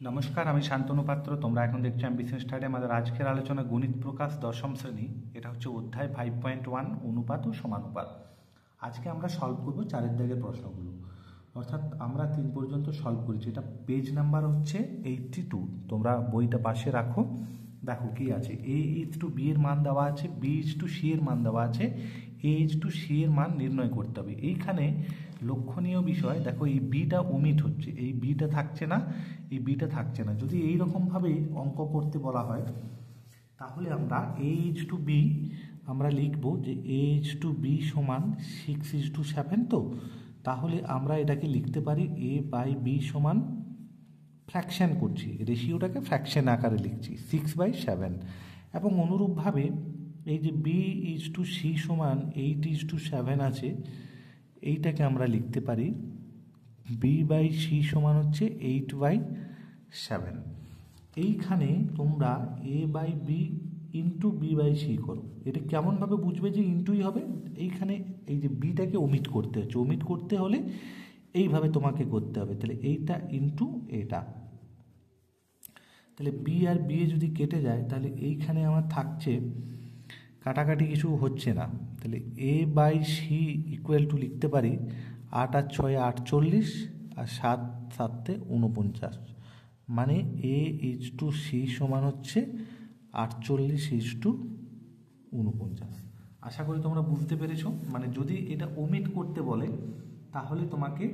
নমস্কার, আমি শান্তনু পাত্র। তোমরা এখন দেখছো অ্যাম্বিশন স্টাডি। আমাদের আজকের আলোচনা গণিত প্রকাশ দশম শ্রেণী। এটা হচ্ছে অধ্যায় 5.1 অনুপাত ও সমানুপাত। আজকে আমরা সলভ করবো চারের দাগের প্রশ্নগুলো, অর্থাৎ আমরা 3 পর্যন্ত সলভ করেছি। এটা পেজ নাম্বার হচ্ছে 82। তোমরা বইটা পাশে রাখো। দেখো কি আছে, a:2 b এর মান দেওয়া আছে, b:2 c এর মান দেওয়া আছে, a:2 c এর মান নির্ণয় করতে হবে। এইখানে লক্ষণীয় বিষয় দেখো, এই বিটা ওমিট হচ্ছে, এই বিটা থাকছে না, এই বিটা থাকছে না। যদি এইরকমভাবে অঙ্ক করতে বলা হয় তাহলে আমরা a:2 b আমরা লিখব যে a:2 b সমান 6:7। তো তাহলে আমরা এটাকে লিখতে পারি a/b সমান, ফ্র্যাকশন করছি, রেশিওটাকে ফ্র্যাকশন আকারে লিখছি 6/7। এবং অনুরূপভাবে এই যে b:c সমান 8:7 আছে, এইটাকে আমরা লিখতে পারি b/c সমান হচ্ছে 8/7। এইখানে তোমরা a/b ইন্টু b/c করো। এটা কেমনভাবে বুঝবে যে ইন্টুই হবে? এইখানে এই যে বিটাকে ওমিট করতে হচ্ছে, ওমিট করতে হলে এইভাবে তোমাকে করতে হবে। তাহলে এইটা ইন্টু এটা, তাহলে বি আর বি এ যদি কেটে যায় তাহলে এইখানে আমার থাকছে, কাটাকাটি কিছু হচ্ছে না। তাহলে a/c ইকুয়াল টু লিখতে পারি 8 আর 6 48 আর 7 7 49, মানে a:2c সমান হচ্ছে 48:49। আশা করি তোমরা বুঝতে পেরেছো। মানে যদি এটা ওমিট করতে বলে তাহলে তোমাকে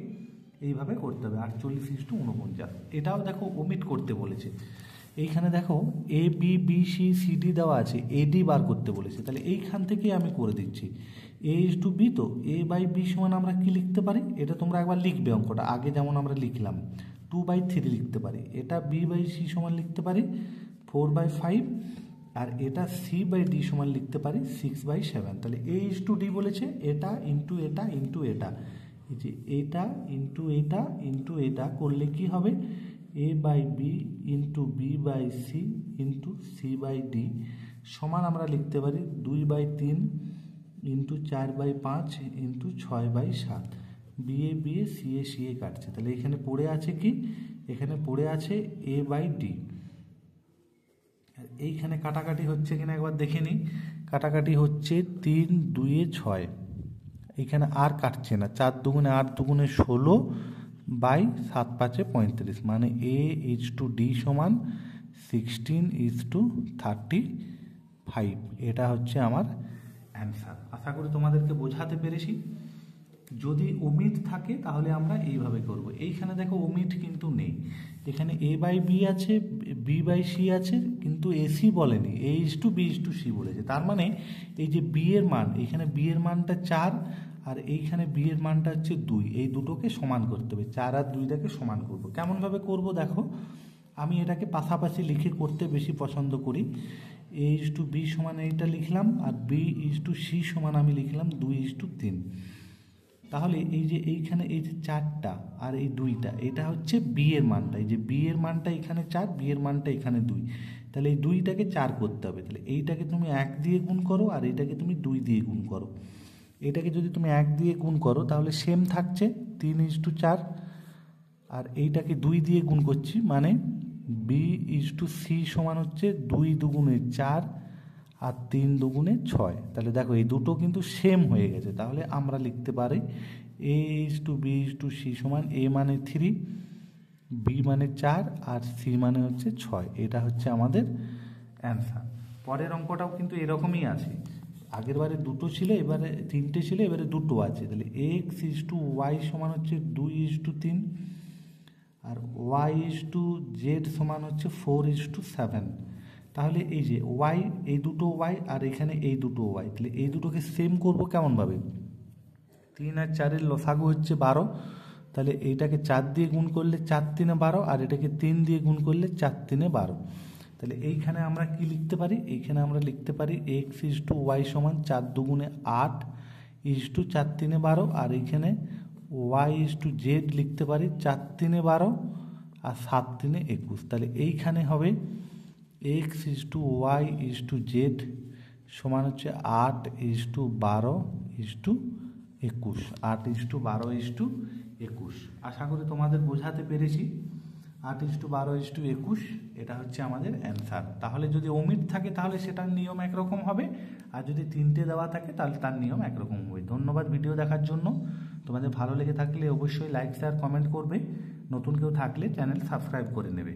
এইভাবে করতে হবে 48:49। এটাও দেখো ওমিট করতে বলেছে। এইখানে দেখো A B B C C D দেওয়া আছে, এডি বার করতে বলেছে। তাহলে এইখান থেকে আমি করে দিচ্ছি a:2 b। তো a/b সমান আমরা কি লিখতে পারি? এটা তোমরা একবার লিখবে অঙ্কটা, আগে যেমন আমরা লিখলাম 2/3 লিখতে পারি। এটা b/c সমান লিখতে পারি 4/5, আর এটা c/d সমান লিখতে পারি 6/7। তাহলে a:2d বলেছে, এটা ইন্টু এটা ইন্টু এটা, এই যে এটা ইন্টু এটা ইন্টু এটা করলে কি হবে? a/b into b/c into c/d সমান আমরা লিখতে পারি 2/3 into 4/5 into 6/7। B A C A কাটছে। তাহলে এখানে পড়ে আছে কি? এখানে পড়ে আছে a/d। এইখানে কাটাকাটি হচ্ছে কিনা একবার দেখে নিই। কাটাকাটি হচ্ছে 3 2 6, এইখানে আর কাটছে না। 4 দুগুণে 8 দুগুণে 16/7 5 35, মানে a:2d সমান 16:35। এটা হচ্ছে আমার অ্যান্সার। আশা করি তোমাদেরকে বোঝাতে পেরেছি। যদি ওমিট থাকে তাহলে আমরা এইভাবে করব। এইখানে দেখো ওমিট কিন্তু নেই, এখানে a/b আছে, b/c আছে, কিন্তু ac বলেনি, a:2 b:2c বলেছে। তার মানে এই যে b এর মান, এখানে b এর মানটা 4 আর এইখানে b এর মানটা হচ্ছে 2, এই দুটোকে সমান করতে হবে। 4 আর 2টাকে সমান করব। কেমনভাবে করব দেখো, আমি এটাকে পাশাপাশি লিখে করতে বেশি পছন্দ করি। a:2 b সমান এইটা লিখলাম, আর b:2c সমান আমি লিখলাম 2:3। তাহলে এই যে এইখানে এই যে 4টা আর এই 2টা, এটা হচ্ছে বি এর মানটা। এই যে বি এর মানটা এখানে 4, বি এর মানটা এখানে 2, তাহলে এই 2টাকে 4 করতে হবে। তাহলে এইটাকে তুমি 1 দিয়ে গুণ করো আর এইটাকে তুমি 2 দিয়ে গুণ করো। এটাকে যদি তুমি 1 দিয়ে গুণ করো তাহলে সেম থাকছে 3:4, আর এইটাকে 2 দিয়ে গুণ করছি, মানে b:c সমান হচ্ছে 2 দুগুণে 4 আর 3 দুগুণে 6। তাহলে দেখো এই দুটো কিন্তু সেম হয়ে গেছে। তাহলে আমরা লিখতে পারি a:2b:c সমান a মানে 3, b মানে 4 আর c মানে হচ্ছে 6। এটা হচ্ছে আমাদের অ্যান্সার। পরের অঙ্কটাও কিন্তু এরকমই আছে। আগের বারে দুটো ছিল, এবারে 3টে ছিল, এবারে দুটো আছে। তাহলে x:y সমান হচ্ছে 2:3 আর y:z সমান হচ্ছে 4:7। তাহলে এই যে y, এই দুটো y আর এখানে এই দুটো y, তাহলে এই দুটোকে সেম করব কেমনভাবে? 3 আর 4-এর লসাগু হচ্ছে 12, তাহলে এইটাকে 4 দিয়ে গুণ করলে 4 3 12, আর এটাকে 3 দিয়ে গুণ করলে 4 3 12। তাহলে এইখানে আমরা কি লিখতে পারি? এইখানে আমরা লিখতে পারি x:y সমান 4 দুগুণে 8 4 3 12, আর এইখানে y:z লিখতে পারি 4 3 12 আর 7 3 21। তাহলে এইখানে হবে x:y:z সমান হচ্ছে 8:12:21, 8:12:21। আশা করি তোমাদের বোঝাতে পেরেছি। 8:12:21 এটা হচ্ছে আমাদের অ্যান্সার। তাহলে যদি ওমিট থাকে তাহলে সেটার নিয়ম একরকম হবে, আর যদি 3টে দেওয়া থাকে তাহলে তার নিয়ম একরকম হবে। ধন্যবাদ ভিডিও দেখার জন্য। তোমাদের ভালো লেগে থাকলে অবশ্যই লাইক শেয়ার কমেন্ট করবে, নতুন কেউ থাকলে চ্যানেল সাবস্ক্রাইব করে নেবে।